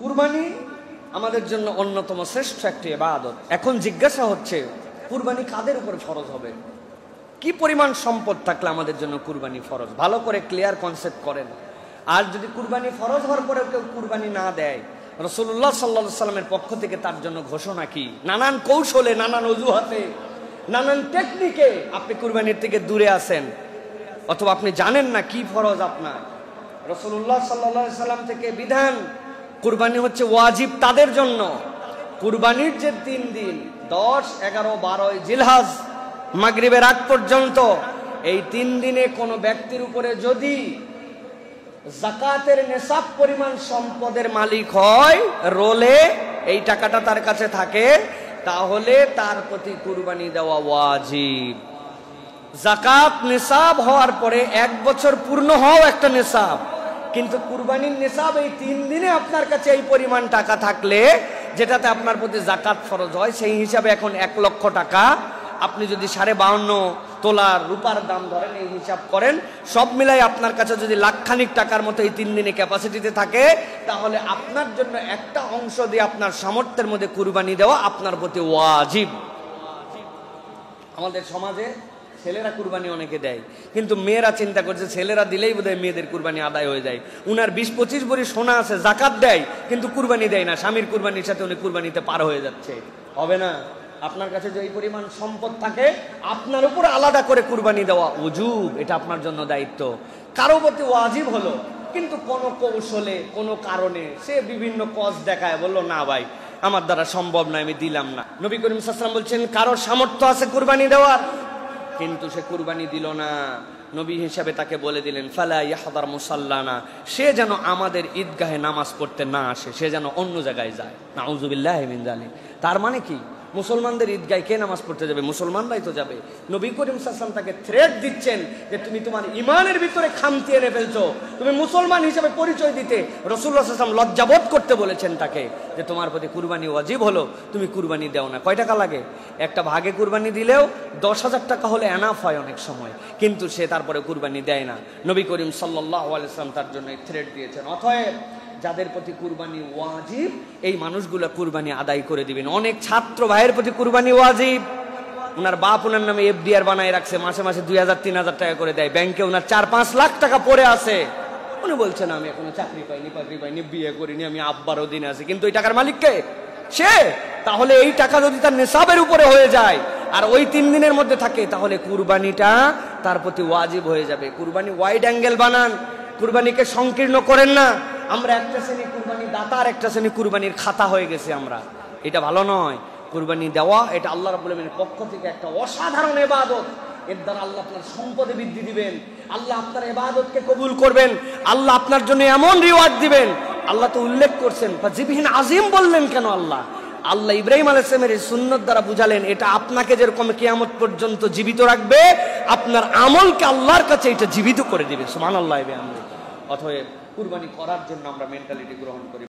কুরবানি আমাদের জন্য অন্যতম শ্রেষ্ঠ একটি ইবাদত। এখন জিজ্ঞাসা হচ্ছে, কুরবানি কাদের উপর ফরজ হবে? কি পরিমাণ সম্পদ থাকলে আমাদের জন্য কুরবানি ফরজ? ভালো করে ক্লিয়ার কনসেপ্ট করেন। আর যদি কুরবানি ফরজ হওয়ার পরেও কেউ কুরবানি না দেয়, রাসূলুল্লাহ সাল্লাল্লাহু আলাইহি সাল্লামের পক্ষ থেকে তার জন্য ঘোষণা কি? নানান কৌশলে, নানান অজুহাতে, নানান টেকনিকে আপনি কুরবানির থেকে দূরে আছেন, অথবা আপনি জানেন না কি ফরজ আপনার। রাসূলুল্লাহ সাল্লাল্লাহু আলাইহি সাল্লাম থেকে বিধান, কুরবানি হচ্ছে ওয়াজিব তাদের জন্য। কুরবানির যে 3 দিন 10, 11, 12 জিলহজ মাগরিবের আগ পর্যন্ত, এই 3 দিনে কোনো ব্যক্তির উপরে যদি যাকাতের নেশাব পরিমাণ সম্পদের মালিক হয়, রোলে এই টাকাটা তার কাছে থাকে, তাহলে তার প্রতি কুরবানি দেওয়া ওয়াজিব। যাকাত নেশাব হওয়ার পরে 1 বছর পূর্ণ হওয়া একটা নেশাব, কিন্তু কুরবানির নেশাব এই 3 দিনে আপনার কাছে এই পরিমাণ টাকা থাকলে, যেটাতে আপনার প্রতি যাকাত ফরজ হয়, সেই হিসাবে এখন 1 লক্ষ টাকা আপনি যদি 52.5 তোলার রূপার দাম ধরেন, এই হিসাব করেন, সব মিলাই আপনার কাছে যদি লাখখানিক টাকার মতো এই 3 দিনে ক্যাপাসিটিতে থাকে, তাহলে আপনার জন্য একটা অংশ দিয়ে আপনার সামর্থ্যের মধ্যে কুরবানি দেওয়া আপনার প্রতি ওয়াজিব। আমাদের সমাজে ছেলেরা কুরবানি অনেকে দেয়, কিন্তু মেয়েরা চিন্তা করছে ছেলেরা দিলেই বোধহয় মেয়েদের কুরবানি আদায় হয়ে যায়। উনার 20-25 ভরি সোনা আছে, যাকাত দেয়, কিন্তু কুরবানি দেয় না। স্বামীর কুরবানির সাথে উনি কুরবানিতে পার হয়ে যাচ্ছে। হবে না? আপনার কাছে যে এই পরিমাণ সম্পদ থাকে, আপনার উপর আলাদা করে কুরবানি দেওয়া ওয়াজিব, এটা আপনার জন্য দায়িত্ব। কারো প্রতি ওয়াজিব হলো, কিন্তু কোনো কৌশলে, কোনো কারণে সে বিভিন্ন কজ দেখায়, বললো না ভাই আমার দ্বারা সম্ভব না, আমি দিলাম না। নবী করিম সাল্লাল্লাহু আলাইহি ওয়াসাল্লাম বলছেন, কারোর সামর্থ্য আছে কুরবানি দেওয়ার, কিন্তু সে কুরবানি দিল না, নবী হিসাবে তাকে বলে দিলেন, ফালা ইয়াহদার মুসাল্লানা, সে যেন আমাদের ঈদগাহে নামাজ পড়তে না আসে, সে যেন অন্য জায়গায় যায়। নাউযুবিল্লাহি মিন যালিক। তার মানে কি? মুসলমানদের ঈদগাহে কে নামাজ পড়তে যাবে? মুসলমানরাই তো যাবে। নবী করিম সাল্লাল্লাহু আলাইহি ওয়াসাল্লাম তাকে থ্রেট দিচ্ছেন যে তুমি তোমার ঈমানের ভিতরে খামতি এনে ফেলছো, তুমি মুসলমান হিসেবে পরিচয় দিতে রাসূলুল্লাহ সাল্লাল্লাহু আলাইহি ওয়াসাল্লাম লজ্জাবোধ করতে বলেছেন তাকে, যে তোমার প্রতি কুরবানি ওয়াজিব হলো, তুমি কুরবানি দাও না। কয় টাকা লাগে? একটা ভাগে কুরবানি দিলেও 10,000 টাকা হলে এনাফ হয় অনেক সময়, কিন্তু সে তারপরে কুরবানি দেয় না। নবী করিম সাল্লাল্লাহু আলাইহি ওয়াসাল্লাম তার জন্য থ্রেট দিয়েছেন। অতএব যাদের প্রতি কুরবানি ওয়াজিব, এই মানুষগুলো কুরবানি আদায় করে দিবেন। অনেক ছাত্র ভাইয়ের প্রতি কুরবানি ওয়াজিব, ওনার বাপ ওনার নামে এফডিআর বানায় রাখছে, মাসে মাসে 2,000-3,000 টাকা করে দেয়, ব্যাংকে ওনার 4-5 লাখ টাকা পড়ে আছে। উনি বলছেন আমি এখনো চাকরি পাইনি, বিয়ে করিনি, আমি আব্বারও দিনে আছি, কিন্তু ওই টাকার মালিক কে? সে। তাহলে এই টাকা যদি তার নেশাবের উপরে হয়ে যায় আর ওই 3 দিনের মধ্যে থাকে, তাহলে কুরবানিটা তার প্রতি ওয়াজিব হয়ে যাবে। কুরবানি ওয়াইড অ্যাঙ্গেল বানান, কুরবানিকে সংকীর্ণ করেন না। আমরা একটা শ্রেণী কুরবানি দাতা আর একটা শ্রেণী কুরবানির খাতা হয়ে গেছে আমরা। এটা ভালো নয়। কুরবানি দেওয়া এটা আল্লাহ রাব্বুল আলামিনের পক্ষ থেকে একটা অসাধারণ ইবাদত। এর দ্বারা আল্লাহ আপনার সম্পদে বৃদ্ধি দিবেন, আল্লাহ আপনার ইবাদতকে কবুল করবেন, আল্লাহ আপনার জন্য এমন রিওয়ার্ড দিবেন। আল্লাহ তো উল্লেখ করছেন, ফাজিবিহিন আজিম বললেন কেন? আল্লাহ ইব্রাহিম আলাইহিস সালামের সুন্নাত দ্বারা বুঝালেন, এটা আপনাকে যেরকম কিয়ামত পর্যন্ত জীবিত রাখবে, আপনার আমলকে আল্লাহর কাছে এটা জীবিত করে দিবে। সুবহানাল্লাহ। অতএব কুরবানি করার জন্য আমরা মেন্টালিটি গ্রহণ করি।